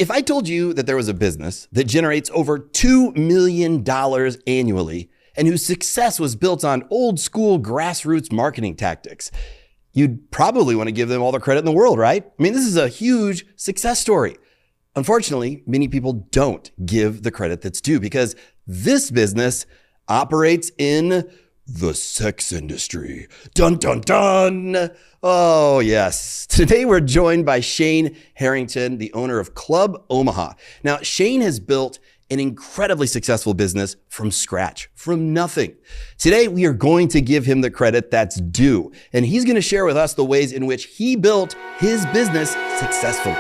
If I told you that there was a business that generates over $2 million annually and whose success was built on old school grassroots marketing tactics, you'd probably want to give them all the credit in the world, right? I mean, this is a huge success story. Unfortunately, many people don't give the credit that's due because this business operates in the sex industry. Dun, dun, dun. Oh, yes. Today, we're joined by Shane Harrington, the owner of Club Omaha. Now, Shane has built an incredibly successful business from scratch, from nothing. Today, we are going to give him the credit that's due, and he's going to share with us the ways in which he built his business successfully.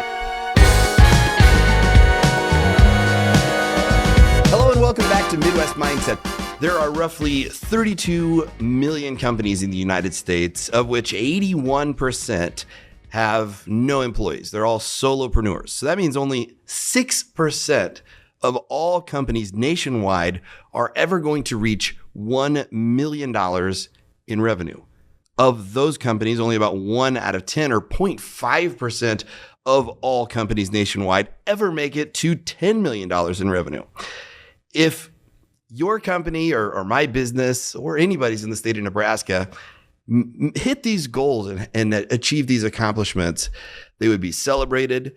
Hello, and welcome back to Midwest Mindset. There are roughly 32 million companies in the United States, of which 81% have no employees. They're all solopreneurs. So that means only 6% of all companies nationwide are ever going to reach $1 million in revenue. Of those companies, only about 1 out of 10 or 0.5% of all companies nationwide ever make it to $10 million in revenue. If your company or my business or anybody's in the state of Nebraska hit these goals and achieve these accomplishments, they would be celebrated.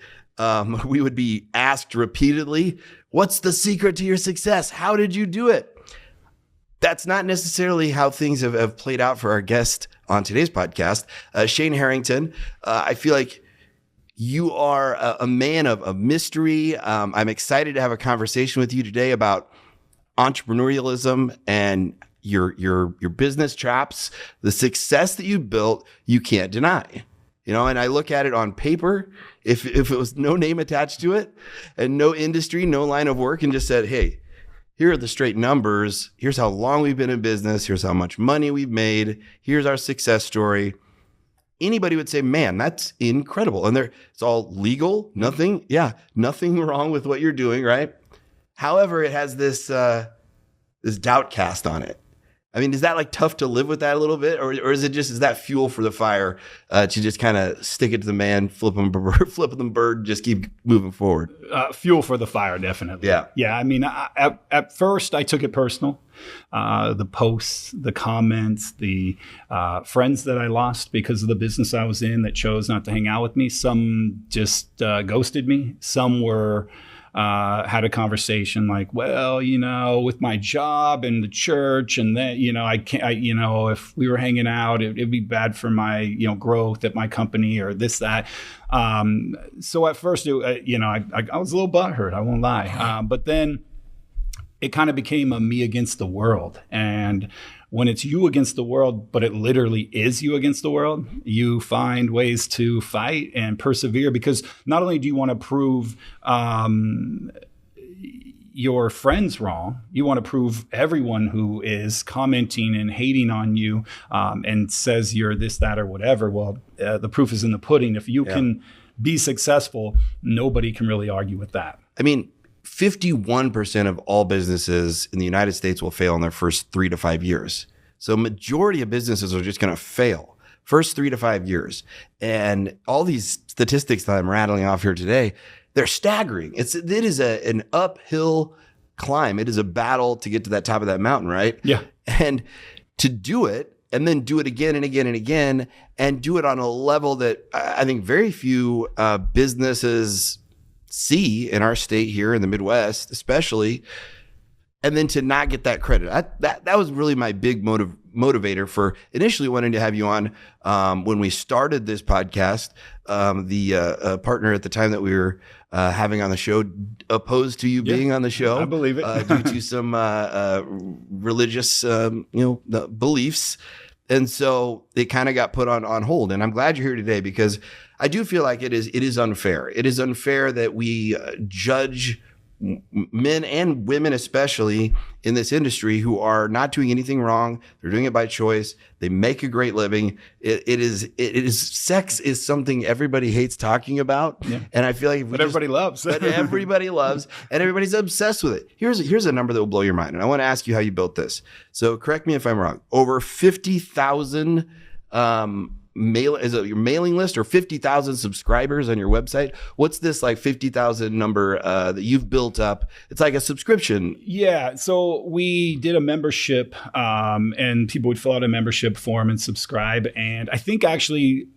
We would be asked repeatedly, what's the secret to your success? How did you do it? That's not necessarily how things have played out for our guest on today's podcast. Shane Harrington, I feel like you are a man of mystery. I'm excited to have a conversation with you today about entrepreneurialism and your business chops. The success that you built, you can't deny. You know, and I look at it on paper, if it was no name attached to it and no industry, no line of work, and just said, hey, here are the straight numbers. Here's how long we've been in business. Here's how much money we've made. Here's our success story. Anybody would say, man, that's incredible. And it's all legal, nothing wrong with what you're doing, right? However, it has this doubt cast on it. I mean, is that like tough to live with that a little bit? Or is that fuel for the fire to just kind of stick it to the man, flip them bird, just keep moving forward? Fuel for the fire, definitely. Yeah. I mean, at first I took it personal. The posts, the comments, the friends that I lost because of the business I was in that chose not to hang out with me. Some just ghosted me. Some were had a conversation like, well, you know, with my job and the church and that, you know, if we were hanging out, it'd be bad for my, you know, growth at my company or this, that. So at first, I was a little butthurt, I won't lie. But then it kind of became a me against the world. And when it's you against the world, but it literally is you against the world, you find ways to fight and persevere, because not only do you want to prove your friends wrong, you want to prove everyone who is commenting and hating on you and says you're this, that, or whatever. Well, the proof is in the pudding. If you can be successful, nobody can really argue with that. I mean, 51% of all businesses in the United States will fail in their first 3 to 5 years. So majority of businesses are just going to fail first 3 to 5 years. And all these statistics that I'm rattling off here today, they're staggering. It is an uphill climb. It is a battle to get to that top of that mountain, right? Yeah. And to do it and then do it again and again and again and do it on a level that I think very few businesses see in our state here in the Midwest, especially, and then to not get that credit. That was really my big motivator for initially wanting to have you on. When we started this podcast, the partner at the time that we were having on the show opposed to you being on the show. I believe it. Due to some religious beliefs. And so it kind of got put on hold. And I'm glad you're here today because I do feel like it is unfair. It is unfair that we judge men and women, especially in this industry, who are not doing anything wrong. They're doing it by choice. They make a great living. It is sex is something everybody hates talking about. Yeah. And I feel like everybody loves. But everybody loves, and everybody's obsessed with it. Here's a number that will blow your mind. And I want to ask you how you built this. So correct me if I'm wrong. Over 50,000 is it your mailing list or 50,000 subscribers on your website? What's this like 50,000 number that you've built up? It's like a subscription. Yeah. So we did a membership and people would fill out a membership form and subscribe. And I think actually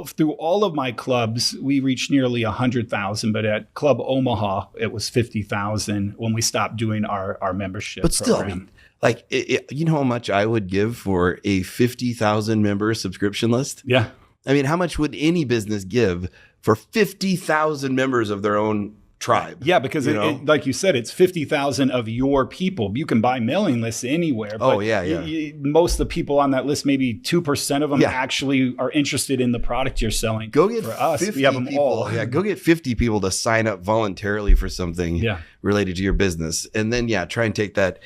through all of my clubs, we reached nearly 100,000. But at Club Omaha, it was 50,000 when we stopped doing our membership But still, program. Like, you know how much I would give for a 50,000 member subscription list? Yeah. I mean, how much would any business give for 50,000 members of their own tribe? Yeah, because like you said, it's 50,000 of your people. You can buy mailing lists anywhere. Oh, yeah. Most of the people on that list, maybe 2% of them actually are interested in the product you're selling. Go get for us. 50 we have them people. all. Yeah, go get 50 people to sign up voluntarily for something related to your business. And then, try and take that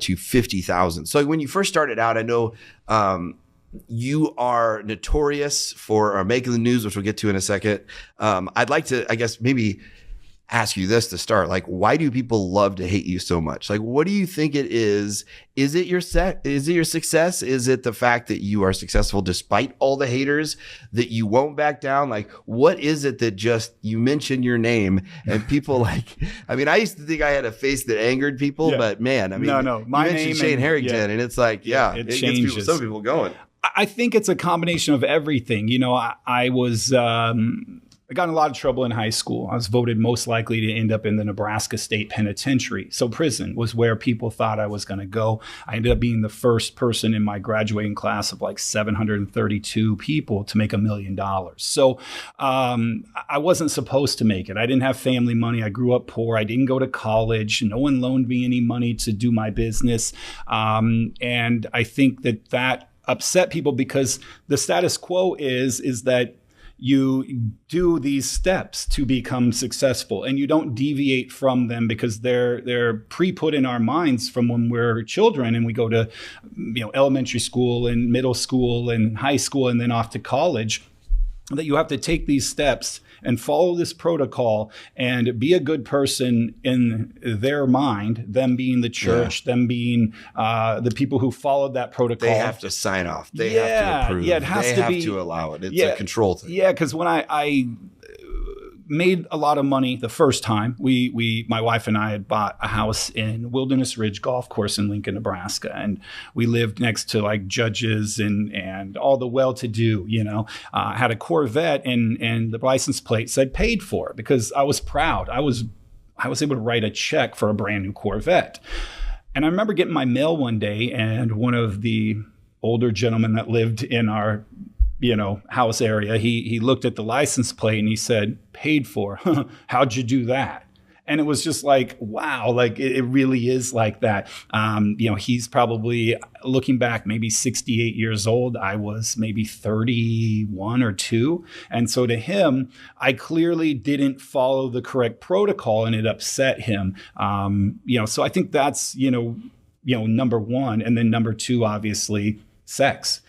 to 50,000. So when you first started out, I know you are notorious for making the news, which we'll get to in a second. I'd like to, I guess, maybe ask you this to start. Like, why do people love to hate you so much? Like, what do you think it is? Is it your Is it your success? Is it the fact that you are successful despite all the haters, that you won't back down? Like, what is it that just, you mention your name and people like, I mean, I used to think I had a face that angered people, but man, I mean, no, my you mentioned name Shane Harrington and it's like, it changes. Gets some people going. I think it's a combination of everything. You know, I got in a lot of trouble in high school. I was voted most likely to end up in the Nebraska State Penitentiary. So prison was where people thought I was going to go. I ended up being the first person in my graduating class of like 732 people to make $1 million. So I wasn't supposed to make it. I didn't have family money. I grew up poor. I didn't go to college. No one loaned me any money to do my business. And I think that upset people because the status quo is that you do these steps to become successful and you don't deviate from them because they're pre-put in our minds from when we're children and we go to elementary school and middle school and high school and then off to college, that you have to take these steps and follow this protocol and be a good person in their mind, them being the church, them being the people who followed that protocol. They have to sign off. They have to approve. Yeah, it has they to have be, to allow it. It's a control thing. Yeah, because when I made a lot of money the first time, my wife and I had bought a house in Wilderness Ridge Golf Course in Lincoln, Nebraska. And we lived next to like judges and all the well-to-do, had a Corvette and the license plate said paid for because I was proud. I was able to write a check for a brand new Corvette. And I remember getting my mail one day and one of the older gentlemen that lived in our house area, he looked at the license plate and he said, paid for. How'd you do that? And it was just like, wow, like it really is like that. He's probably, looking back, maybe 68 years old. I was maybe 31 or 2. And so to him, I clearly didn't follow the correct protocol and it upset him. So I think that's, number one. And then number two, obviously, sex.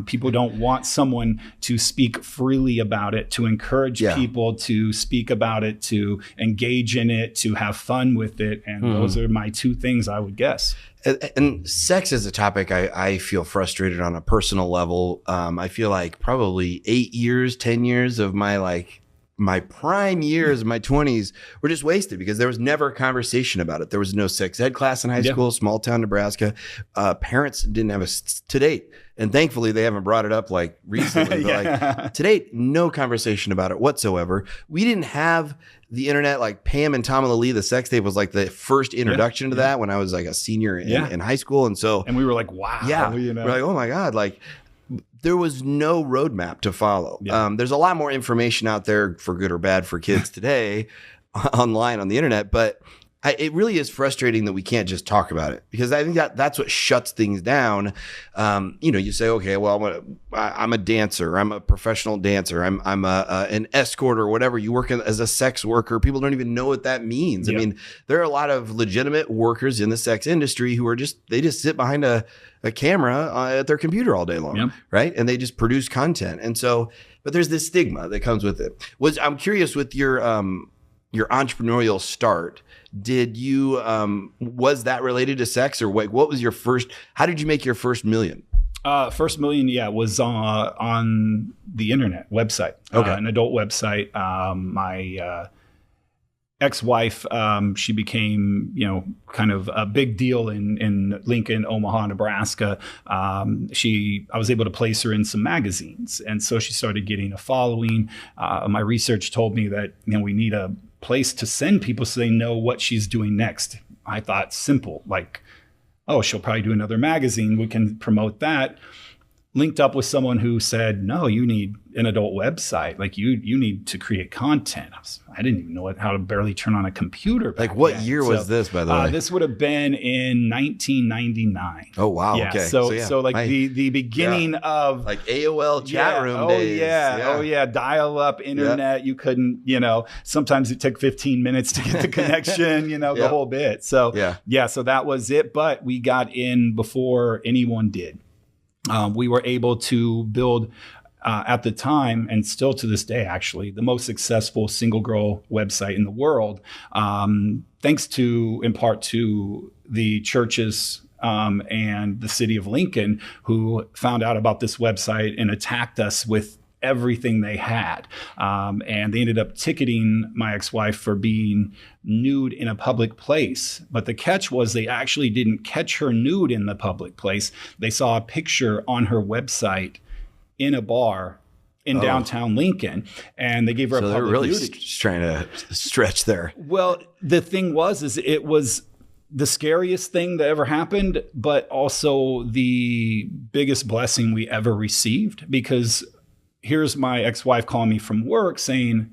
People don't want someone to speak freely about it, to encourage people to speak about it, to engage in it, to have fun with it. And those are my two things, I would guess. And sex is a topic I feel frustrated on a personal level. I feel like probably 10 years of my prime years, my 20s, were just wasted because there was never a conversation about it. There was no sex ed class in high school, small town Nebraska. Parents didn't have to date. And thankfully, they haven't brought it up like recently. But to date, no conversation about it whatsoever. We didn't have the internet. Like Pam and Tom and Lee, the sex tape was like the first introduction to that when I was like a senior in high school. And we were like, wow. Yeah. We're like, oh my God. Like, there was no roadmap to follow. There's a lot more information out there, for good or bad, for kids today online on the internet. But it really is frustrating that we can't just talk about it, because I think that's what shuts things down. You say, okay, well, I'm a dancer. I'm a professional dancer. I'm an escort or whatever. You work as a sex worker. People don't even know what that means. I mean, there are a lot of legitimate workers in the sex industry who they just sit behind a camera at their computer all day long, right? And they just produce content. And so, but there's this stigma that comes with it. I'm curious, with your entrepreneurial start, did you was that related to sex, or what was your first? How did you make your first million? First million, was on the internet website, an adult website. My ex-wife, she became, kind of a big deal in Lincoln, Omaha, Nebraska. I was able to place her in some magazines, and so she started getting a following. My research told me that we need a place to send people so they know what she's doing next. I thought simple, like, oh, she'll probably do another magazine. We can promote that. Linked up with someone who said, no, you need an adult website. Like you need to create content. I didn't even know how to barely turn on a computer. Like what year was this, by the way? This would have been in 1999. Oh, wow. Yeah, Okay. So like the beginning of like AOL chat room days. Oh yeah. Dial up internet. You couldn't, sometimes it took 15 minutes to get the connection, the whole bit. So so that was it. But we got in before anyone did. We were able to build, at the time, and still to this day, actually, the most successful single girl website in the world, thanks in part to the churches and the city of Lincoln, who found out about this website and attacked us with everything they had. And they ended up ticketing my ex-wife for being nude in a public place. But the catch was they actually didn't catch her nude in the public place. They saw a picture on her website in a bar in downtown Lincoln, and they gave her a public they're really nudity. Trying to stretch there. Well, the thing was it was the scariest thing that ever happened, but also the biggest blessing we ever received, because here's my ex-wife calling me from work saying,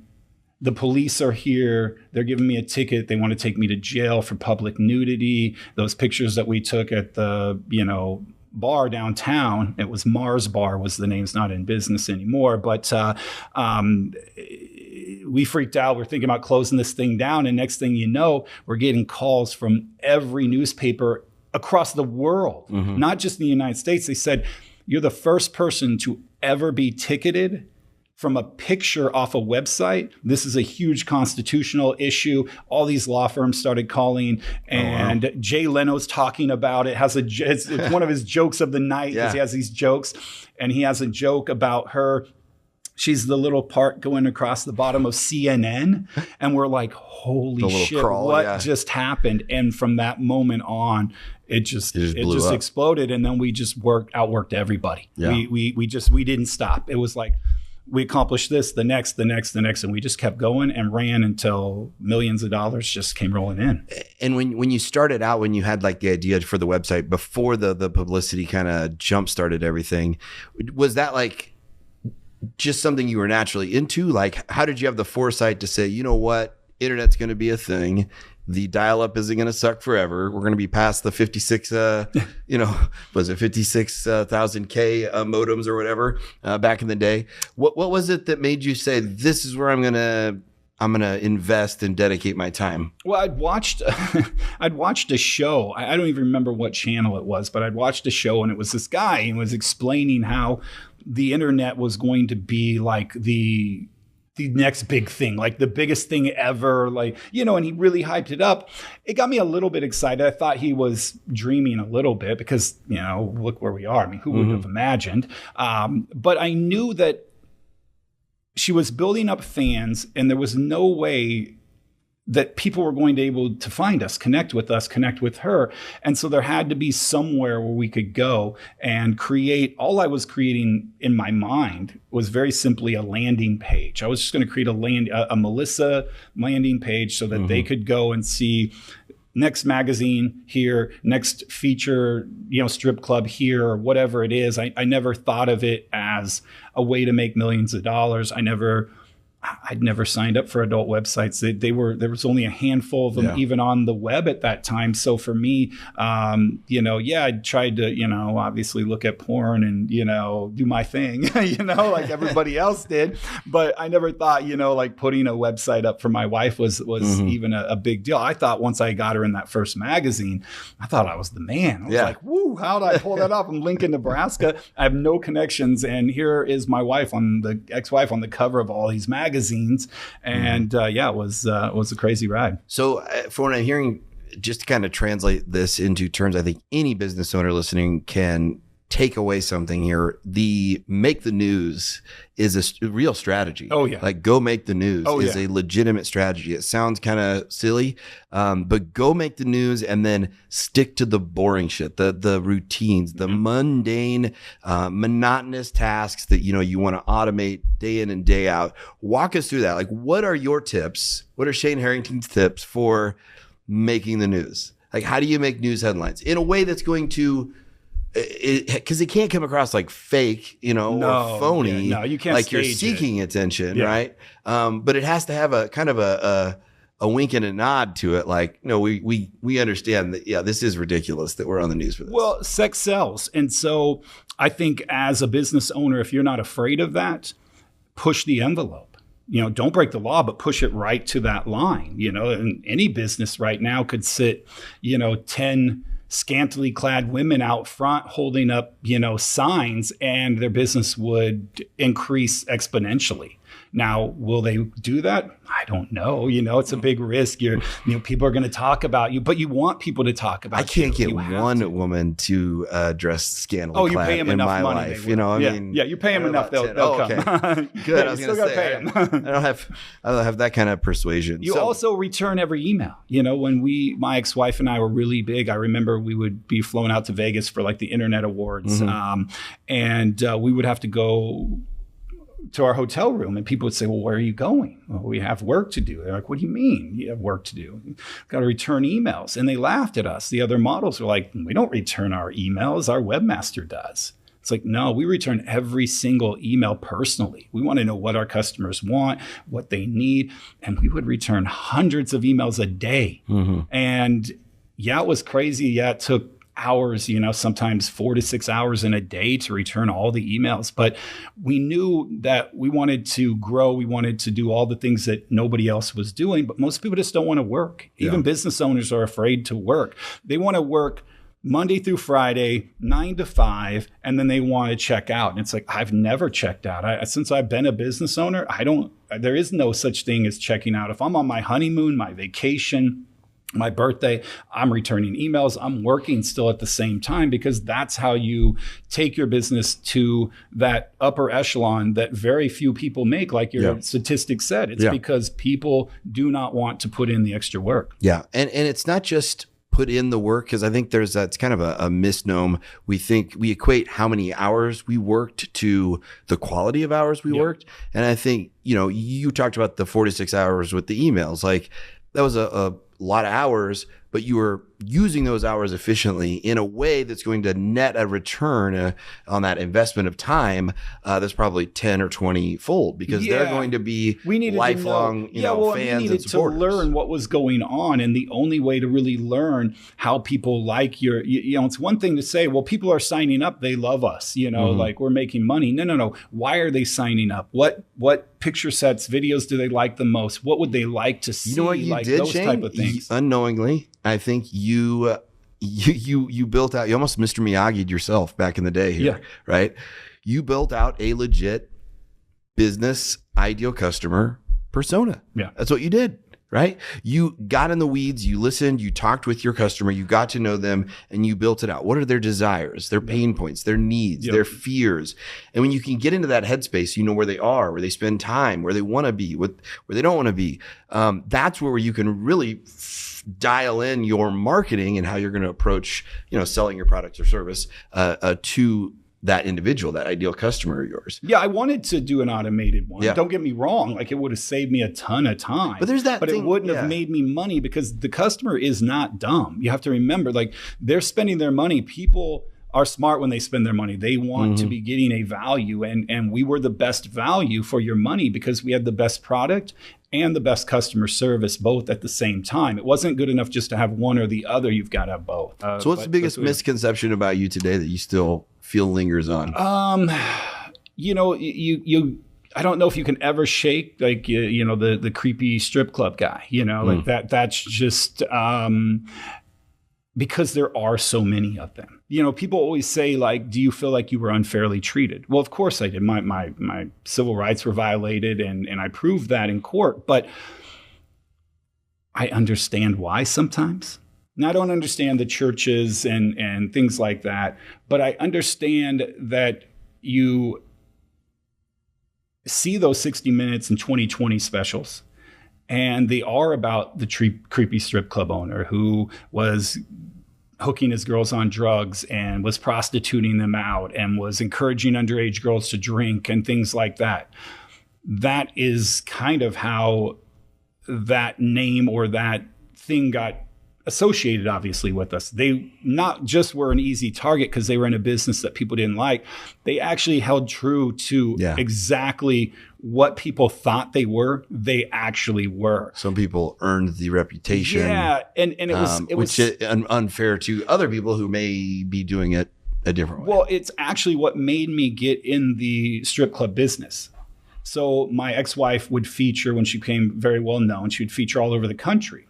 the police are here. They're giving me a ticket. They want to take me to jail for public nudity. Those pictures that we took at the, bar downtown, it was Mars Bar was the name. It's not in business anymore. But we freaked out. We're thinking about closing this thing down. And next thing you know, we're getting calls from every newspaper across the world, not just in the United States. They said, you're the first person to ever be ticketed from a picture off a website. This is a huge constitutional issue. All these law firms started calling, and Jay Leno's talking about it. It's one of his jokes of the night, because he has these jokes, and he has a joke about her. She's the little part going across the bottom of CNN, and we're like, holy shit, what just happened? And from that moment on, it just exploded, and then we just outworked everybody. Yeah. We didn't stop. It was like we accomplished this, the next, and we just kept going and ran until millions of dollars just came rolling in. And when you started out, when you had like the idea for the website before the publicity kind of jump started everything, was that like just something you were naturally into? Like, how did you have the foresight to say, you know what, internet's going to be a thing. The dial-up isn't going to suck forever. We're going to be past the 56, was it 56,000K modems or whatever back in the day. What was it that made you say, this is where I'm going to invest and dedicate my time? Well, I'd watched a show. I don't even remember what channel it was, but I'd watched a show, and it was this guy, and was explaining how the internet was going to be like the next big thing, like the biggest thing ever, and he really hyped it up. It got me a little bit excited. I thought he was dreaming a little bit because, look where we are. I mean, who would have imagined? But I knew that she was building up fans, and there was no way that people were going to be able to find us, connect with her. And so there had to be somewhere where we could go and create. All I was creating in my mind was very simply a landing page. I was just going to create a Melissa landing page so that they could go and see next magazine here, next feature, strip club here, or whatever it is. I never thought of it as a way to make millions of dollars. I'd never signed up for adult websites. There was only a handful of them even on the web at that time. So for me, I tried to, obviously look at porn and, do my thing, like everybody else did. But I never thought, like putting a website up for my wife was even a big deal. I thought once I got her in that first magazine, I thought I was the man. I was like, woo, how did I pull that off? I'm Lincoln, Nebraska. I have no connections. And here is my ex-wife on the cover of all these magazines. And it was a crazy ride. So for what I'm hearing, just to kind of translate this into terms I think any business owner listening can take away something here. The make the news is a real strategy. Oh yeah. Like go make the news is a legitimate strategy. It sounds kind of silly, but go make the news and then stick to the boring shit, the routines, the mundane, monotonous tasks that, you want to automate day in and day out. Walk us through that. Like, what are your tips? What are Shane Harrington's tips for making the news? Like, how do you make news headlines in a way that's going to, because it can't come across like fake, or phony. Yeah, no, you can't. Like you're seeking attention, right? But it has to have a kind of a wink and a nod to it. Like, no, we understand that. Yeah, this is ridiculous that we're on the news for this. Well, sex sells, and so I think as a business owner, if you're not afraid of that, push the envelope. Don't break the law, but push it right to that line. And any business right now could sit, 10 scantily clad women out front holding up, signs, and their business would increase exponentially. Now, will they do that? I don't know. It's a big risk. People are going to talk about you, but you want people to talk about you. I can't get one woman to dress scantily clad pay them in enough my money, life. You pay them enough, they'll come. Okay. Good. I was going to say, I don't have that kind of persuasion. You also return every email. When my ex-wife and I were really big, I remember we would be flown out to Vegas for like the Internet Awards, and we would have to go to our hotel room, and people would say, well, where are you going? Well, we have work to do. They're like, what do you mean you have work to do? You've got to return emails. And they laughed at us. The other models were like, we don't return our emails. Our webmaster does. It's like, no, we return every single email personally. We want to know what our customers want, what they need. And we would return hundreds of emails a day. And it was crazy. It took hours, sometimes 4 to 6 hours in a day to return all the emails. But we knew that we wanted to grow. We wanted to do all the things that nobody else was doing. But most people just don't want to work. Even business owners are afraid to work. They want to work Monday through Friday, 9 to 5, and then they want to check out. And it's like, I've never checked out. Since I've been a business owner, there is no such thing as checking out. If I'm on my honeymoon, my vacation, my birthday, I'm returning emails. I'm working still at the same time, because that's how you take your business to that upper echelon that very few people make, like your statistics said. It's because people do not want to put in the extra work. Yeah. And it's not just put in the work, because I think that's kind of a misnomer. We equate how many hours we worked to the quality of hours we worked. And I think, you talked about the 4 to 6 hours with the emails. Like, that was a lot of hours, but you were using those hours efficiently in a way that's going to net a return on that investment of time that's probably 10 or 20 fold, because they're going to be lifelong fans and supporters. We needed to learn what was going on, and the only way to really learn how people like it's one thing to say, well, people are signing up, they love us, like we're making money. No. Why are they signing up? What picture sets, videos do they like the most? What would they like to see? You know what you did, those Shane? Type of things. Unknowingly, I think you built out, you almost Mr. Miyagi'd yourself back in the day here, right? You built out a legit business ideal customer persona. Yeah. That's what you did, right? You got in the weeds, you listened, you talked with your customer, you got to know them, and you built it out. What are their desires, their pain points, their needs, their fears? And when you can get into that headspace, you know where they are, where they spend time, where they want to be, where they don't want to be. That's where you can really dial in your marketing and how you're going to approach, selling your product or service to that individual, that ideal customer of yours. Yeah, I wanted to do an automated one. Yeah. Don't get me wrong. Like, it would have saved me a ton of time. But there's that But thing, it wouldn't have made me money, because the customer is not dumb. You have to remember, like, they're spending their money. People are smart when they spend their money. They want to be getting a value. And we were the best value for your money, because we had the best product and the best customer service, both at the same time. It wasn't good enough just to have one or the other. You've got to have both. So what's the biggest misconception about you today that you still feel lingers on? You I don't know if you can ever shake, like, the creepy strip club guy, like that's just, because there are so many of them. People always say, like, do you feel like you were unfairly treated? Well, of course I did. My civil rights were violated, and I proved that in court. But I understand why sometimes. Now, I don't understand the churches and things like that, but I understand that you see those 60 Minutes and 20/20 specials, and they are about the creepy strip club owner who was hooking his girls on drugs and was prostituting them out and was encouraging underage girls to drink and things like that. That is kind of how that name or that thing got associated, obviously, with us. They not just were an easy target because they were in a business that people didn't like. They actually held true to exactly what people thought they were. They actually were. Some people earned the reputation. Yeah, and it was which is unfair to other people who may be doing it a different way. Well, it's actually what made me get in the strip club business. So my ex-wife would feature, when she became very well known, she would feature all over the country.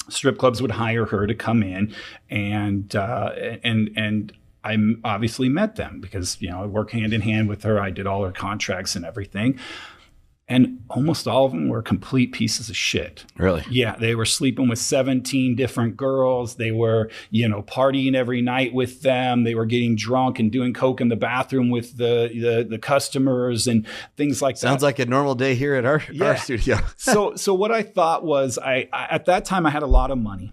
Strip clubs would hire her to come in, and I obviously met them because, I work hand in hand with her. I did all her contracts and everything. And almost all of them were complete pieces of shit. Really? Yeah. They were sleeping with 17 different girls. They were, partying every night with them. They were getting drunk and doing coke in the bathroom with the customers and things like that. Sounds like a normal day here at our studio. So what I thought was, I at that time I had a lot of money.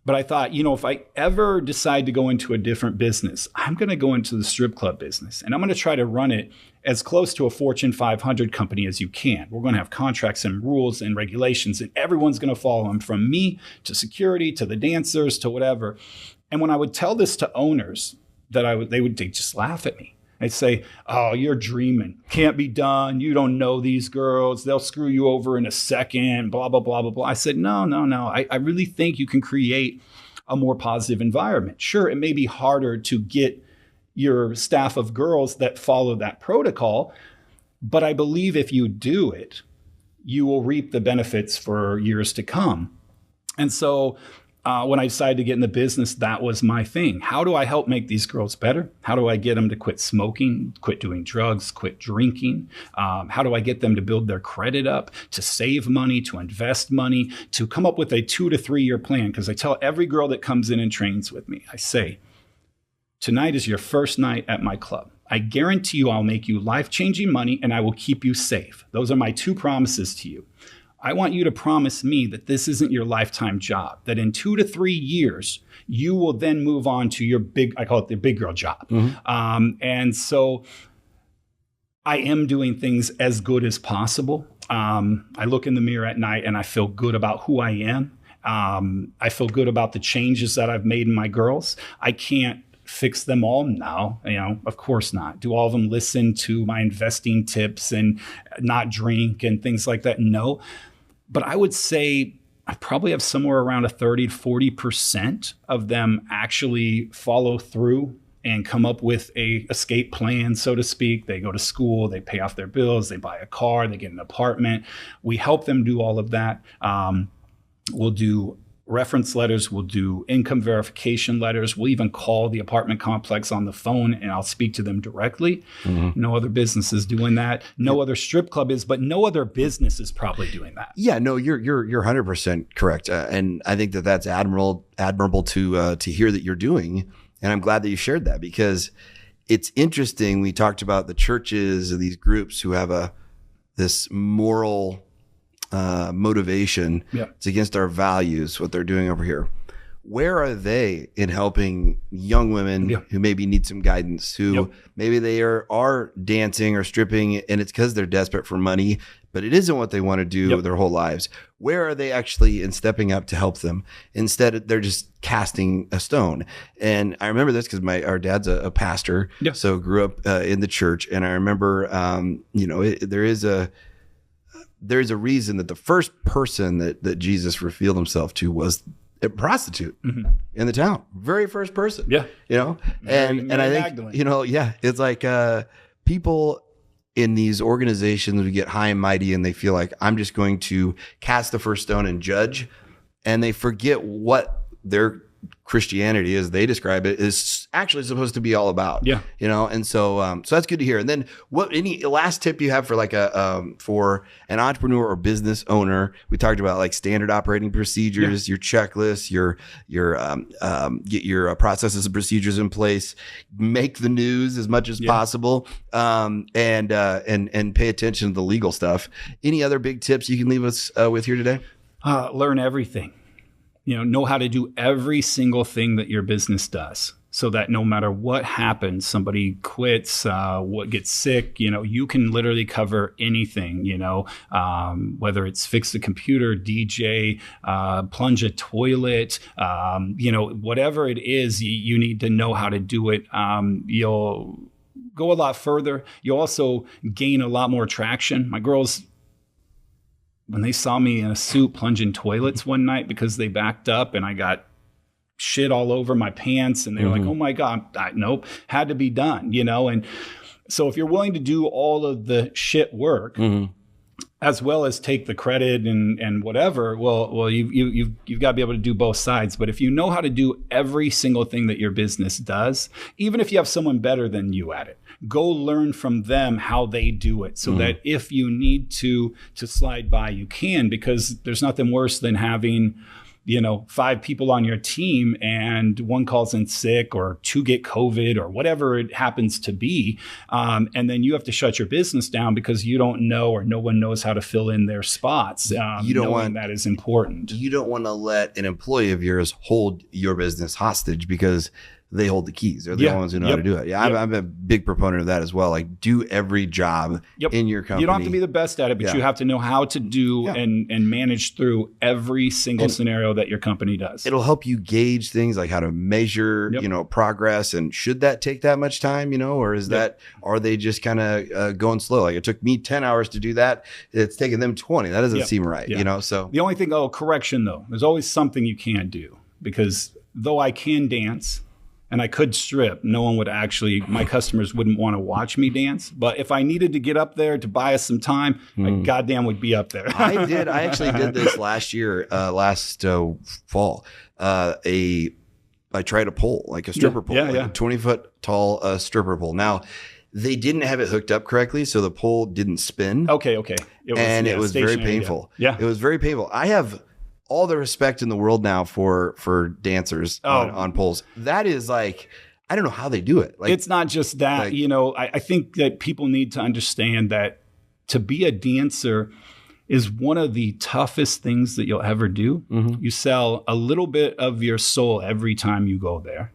But I thought, if I ever decide to go into a different business, I'm going to go into the strip club business, and I'm going to try to run it as close to a Fortune 500 company as you can. We're going to have contracts and rules and regulations, and everyone's going to follow them, from me to security to the dancers to whatever. And when I would tell this to owners, they'd just laugh at me. They'd say, "Oh, you're dreaming. Can't be done. You don't know these girls. They'll screw you over in a second, blah, blah, blah, blah, blah." I said, no. I really think you can create a more positive environment. Sure, it may be harder to get your staff of girls that follow that protocol, but I believe if you do it, you will reap the benefits for years to come. And so when I decided to get in the business, that was my thing. How do I help make these girls better? How do I get them to quit smoking, quit doing drugs, quit drinking? How do I get them to build their credit up, to save money, to invest money, to come up with a 2 to 3 year plan? Because I tell every girl that comes in and trains with me, I say, tonight is your first night at my club. I guarantee you I'll make you life-changing money and I will keep you safe. Those are my 2 promises to you. I want you to promise me that this isn't your lifetime job, that in 2 to 3 years, you will then move on to your I call it the big girl job. Mm-hmm. And so I am doing things as good as possible. I look in the mirror at night and I feel good about who I am. I feel good about the changes that I've made in my girls. I can't fix them all now, of course not. Do all of them listen to my investing tips and not drink and things like that? No. But I would say I probably have somewhere around a 30 to 40% of them actually follow through and come up with a escape plan, so to speak. They go to school, they pay off their bills, they buy a car, they get an apartment. We help them do all of that. We'll do reference letters, we'll do income verification letters. We'll even call the apartment complex on the phone and I'll speak to them directly. Mm-hmm. No other business is doing that. No other strip club is, but no other business is probably doing that. Yeah, no, you're 100% correct. And I think that's admirable to hear that you're doing. And I'm glad that you shared that, because it's interesting. We talked about the churches and these groups who have this moral motivation. Yeah. It's against our values, what they're doing over here. Where are they in helping young women who maybe need some guidance, who maybe they are dancing or stripping and it's because they're desperate for money, but it isn't what they want to do their whole lives? Where are they actually in stepping up to help them? Instead, they're just casting a stone. And I remember this because our dad's a pastor, so grew up in the church. And I remember, there's a reason that the first person that Jesus revealed himself to was a prostitute in the town. Very first person. Yeah. And I think, Magdalene. It's like people in these organizations who get high and mighty and they feel like, I'm just going to cast the first stone and judge. And they forget what they're Christianity, as they describe it, is actually supposed to be all about. Yeah. And so so that's good to hear. And then any last tip you have for like for an entrepreneur or business owner? We talked about like standard operating procedures, your checklists, get your processes and procedures in place, make the news as much as possible, and pay attention to the legal stuff. Any other big tips you can leave us with here today? Learn everything. Know how to do every single thing that your business does, so that no matter what happens, somebody quits, what gets sick, you can literally cover anything, whether it's fix the computer, DJ, plunge a toilet, whatever it is, you need to know how to do it. You'll go a lot further. You'll also gain a lot more traction. My girls, when they saw me in a suit plunging toilets one night because they backed up and I got shit all over my pants, and they were like, oh my God, nope, had to be done, And so if you're willing to do all of the shit work, as well as take the credit and whatever, well, you've got to be able to do both sides. But if you know how to do every single thing that your business does, even if you have someone better than you at it, go learn from them how they do it, so that if you need to slide by, you can, because there's nothing worse than having 5 people on your team and one calls in sick or 2 get COVID or whatever it happens to be. And then you have to shut your business down because you don't know, or no one knows how to fill in their spots. That is important. You don't want to let an employee of yours hold your business hostage because they hold the keys. They're the ones who know how to do it. I'm a big proponent of that as well. Like, do every job in your company. You don't have to be the best at it, but you have to know how to do and manage through every single scenario that your company does. It'll help you gauge things like how to measure, progress. And should that take that much time, or is are they just kind of going slow? Like, it took me 10 hours to do that. It's taking them 20. That doesn't seem right, so. The only thing, correction though, there's always something you can do, because though I can dance, and I could strip, my customers wouldn't want to watch me dance. But if I needed to get up there to buy us some time, I goddamn would be up there. I actually did this last year, fall. I tried a pole, like a stripper pole, like a 20-foot tall stripper pole. Now, they didn't have it hooked up correctly, so the pole didn't spin. Okay. It was very painful. Yeah. It was very painful. I have all the respect in the world now for dancers on poles. That is like, I don't know how they do it. Like, it's not just that, I think that people need to understand that to be a dancer is one of the toughest things that you'll ever do. You sell a little bit of your soul every time you go there.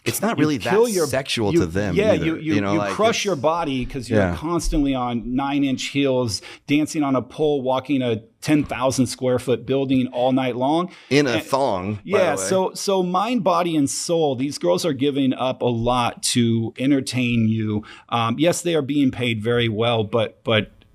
It's not really that sexual to them. Yeah, either. You crush your body because you're constantly on 9-inch heels, dancing on a pole, walking a 10,000 square foot building all night long in a thong. Yeah, so mind, body, and soul. These girls are giving up a lot to entertain you. Yes, they are being paid very well, but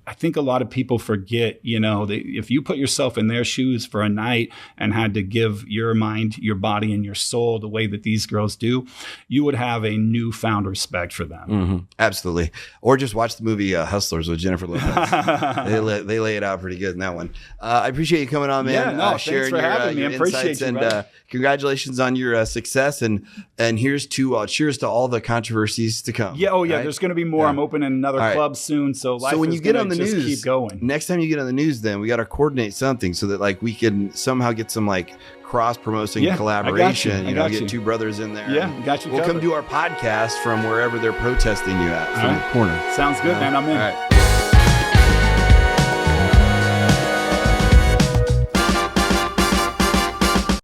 I think a lot of people forget, if you put yourself in their shoes for a night and had to give your mind, your body, and your soul the way that these girls do, you would have a newfound respect for them. Absolutely. Or just watch the movie Hustlers with Jennifer Lopez. They lay it out pretty good in that one. I appreciate you coming on, man. Yeah, thanks for having me. I appreciate you, and congratulations on your success. And here's to cheers to all the controversies to come. Yeah. Right? There's going to be more. I'm opening another club soon. So when you get on the news, keep going. Next time you get on the news, then we got to coordinate something so that like we can somehow get some like cross promoting collaboration. Get 2 brothers in there. Yeah, got you. We'll come do our podcast from wherever they're protesting you at from the corner. Sounds good, man. I'm in. All right.